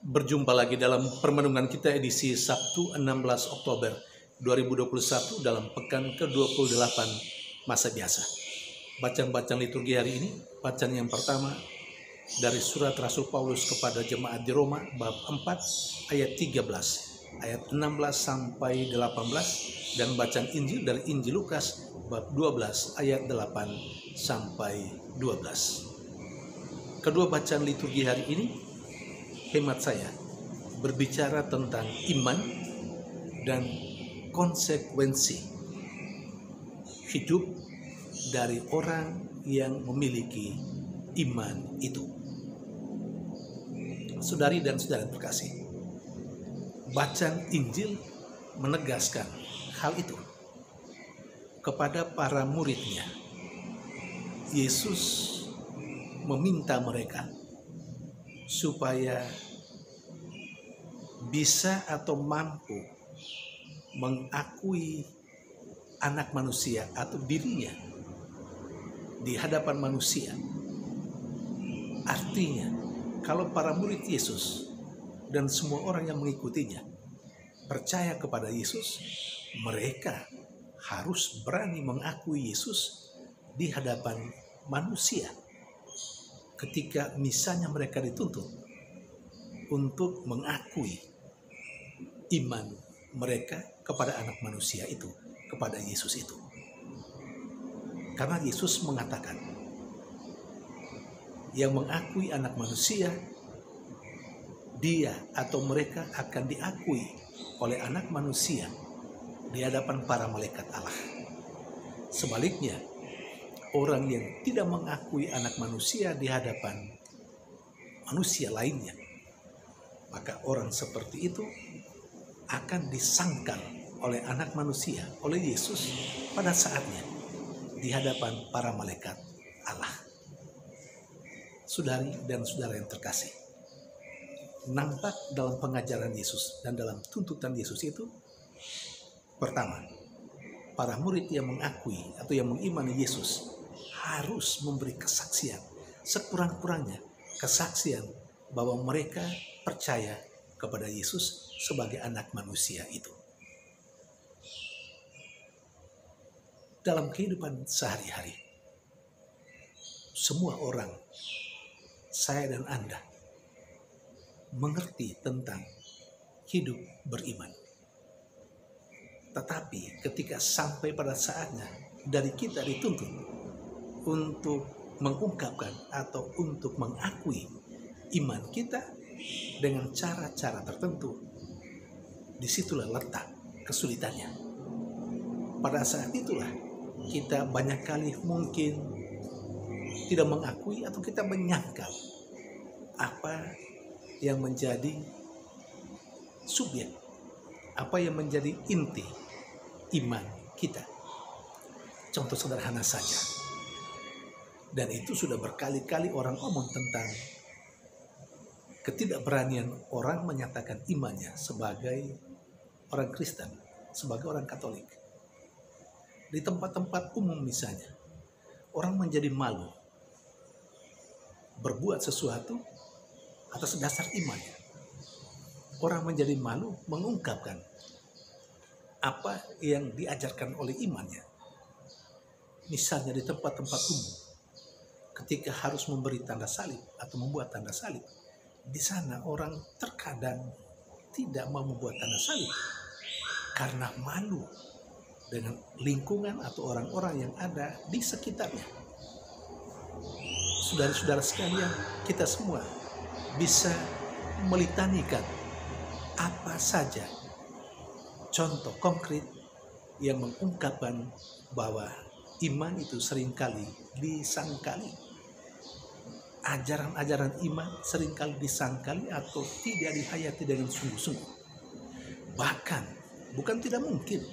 Berjumpa lagi dalam permenungan kita edisi Sabtu 16 Oktober 2021 dalam pekan ke-28 masa biasa. Bacaan-bacaan liturgi hari ini, bacaan yang pertama dari surat Rasul Paulus kepada jemaat di Roma bab 4 ayat 13, ayat 16 sampai 18, dan bacaan Injil dari Injil Lukas bab 12 ayat 8 sampai 12. Kedua bacaan liturgi hari ini, hemat saya, berbicara tentang iman dan konsekuensi hidup dari orang yang memiliki iman itu. Saudari dan saudara terkasih, bacaan Injil menegaskan hal itu kepada para muridnya. Yesus meminta mereka supaya bisa atau mampu mengakui anak manusia atau dirinya di hadapan manusia. Artinya, kalau para murid Yesus dan semua orang yang mengikutinya percaya kepada Yesus, mereka harus berani mengakui Yesus di hadapan manusia. Ketika misalnya mereka dituntut untuk mengakui iman mereka kepada anak manusia itu, kepada Yesus itu. Karena Yesus mengatakan, yang mengakui anak manusia, dia atau mereka akan diakui oleh anak manusia di hadapan para malaikat Allah. Sebaliknya, orang yang tidak mengakui anak manusia di hadapan manusia lainnya, maka orang seperti itu akan disangkal oleh anak manusia, oleh Yesus pada saatnya di hadapan para malaikat Allah. Saudari dan saudara yang terkasih, nampak dalam pengajaran Yesus dan dalam tuntutan Yesus itu, pertama, para murid yang mengakui atau yang mengimani Yesus harus memberi kesaksian, sekurang-kurangnya kesaksian bahwa mereka percaya kepada Yesus sebagai anak manusia itu. Dalam kehidupan sehari-hari, semua orang, saya dan Anda, mengerti tentang hidup beriman. Tetapi ketika sampai pada saatnya dari kita dituntut untuk mengungkapkan atau untuk mengakui iman kita dengan cara-cara tertentu, disitulah letak kesulitannya. Pada saat itulah kita banyak kali mungkin tidak mengakui atau kita menyangkal apa yang menjadi subjek, apa yang menjadi inti iman kita. Contoh sederhana saja, dan itu sudah berkali-kali orang ngomong tentang ketidakberanian orang menyatakan imannya sebagai orang Kristen, sebagai orang Katolik. Di tempat-tempat umum misalnya, orang menjadi malu berbuat sesuatu atas dasar imannya. Orang menjadi malu mengungkapkan apa yang diajarkan oleh imannya. Misalnya di tempat-tempat umum, ketika harus memberi tanda salib atau membuat tanda salib, di sana orang terkadang tidak mau membuat tanda salib karena malu dengan lingkungan atau orang-orang yang ada di sekitarnya. Saudara-saudara sekalian, kita semua bisa melitanikan apa saja contoh konkret yang mengungkapkan bahwa iman itu seringkali disangkali. Ajaran-ajaran iman seringkali disangkali atau tidak dihayati dengan sungguh-sungguh. Bahkan, bukan tidak mungkin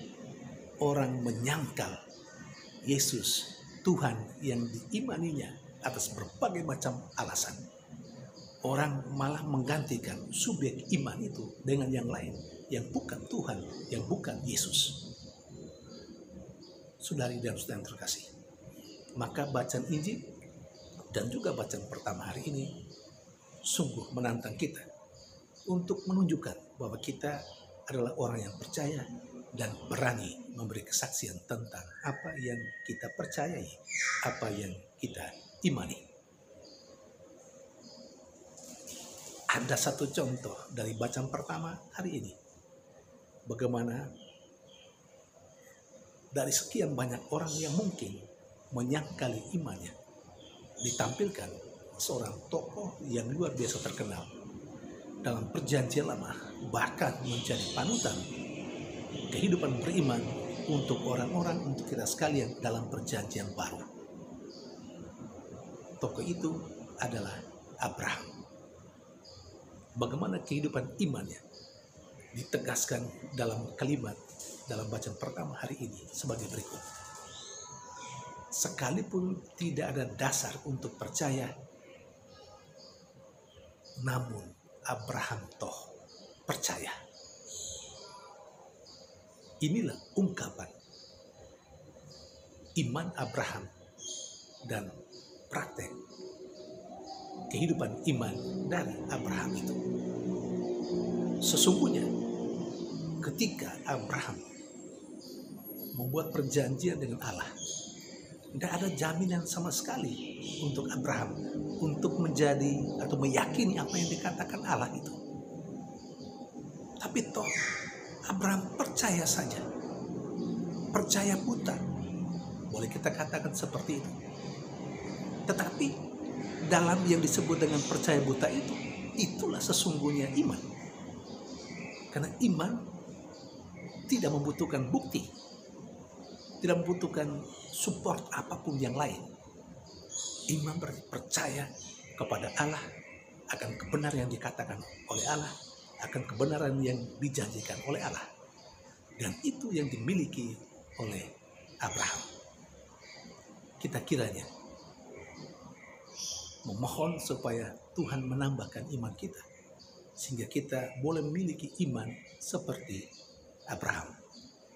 orang menyangkal Yesus, Tuhan yang diimaninya atas berbagai macam alasan. Orang malah menggantikan subjek iman itu dengan yang lain, yang bukan Tuhan, yang bukan Yesus. Saudari dan saudara yang terkasih, maka bacaan Injil dan juga bacaan pertama hari ini sungguh menantang kita untuk menunjukkan bahwa kita adalah orang yang percaya dan berani memberi kesaksian tentang apa yang kita percayai, apa yang kita imani. Ada satu contoh dari bacaan pertama hari ini, bagaimana dari sekian banyak orang yang mungkin menyangkali imannya, ditampilkan seorang tokoh yang luar biasa terkenal dalam Perjanjian Lama, bahkan menjadi panutan kehidupan beriman untuk orang-orang, untuk kita sekalian dalam Perjanjian Baru. Tokoh itu adalah Abraham. Bagaimana kehidupan imannya ditegaskan dalam kalimat dalam bacaan pertama hari ini sebagai berikut. Sekalipun tidak ada dasar untuk percaya, namun Abraham toh percaya. Inilah ungkapan iman Abraham dan praktek kehidupan iman dari Abraham itu. Sesungguhnya ketika Abraham membuat perjanjian dengan Allah, tidak ada jaminan sama sekali untuk Abraham untuk menjadi atau meyakini apa yang dikatakan Allah itu. Tapi toh Abraham percaya saja, percaya buta, boleh kita katakan seperti itu. Tetapi dalam yang disebut dengan percaya buta itu, itulah sesungguhnya iman. Karena iman tidak membutuhkan bukti, tidak membutuhkan support apapun yang lain. Iman berarti percaya kepada Allah, akan kebenaran yang dikatakan oleh Allah, akan kebenaran yang dijanjikan oleh Allah. Dan itu yang dimiliki oleh Abraham. Kita kiranya memohon supaya Tuhan menambahkan iman kita, sehingga kita boleh memiliki iman seperti Abraham.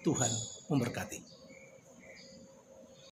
Tuhan memberkati.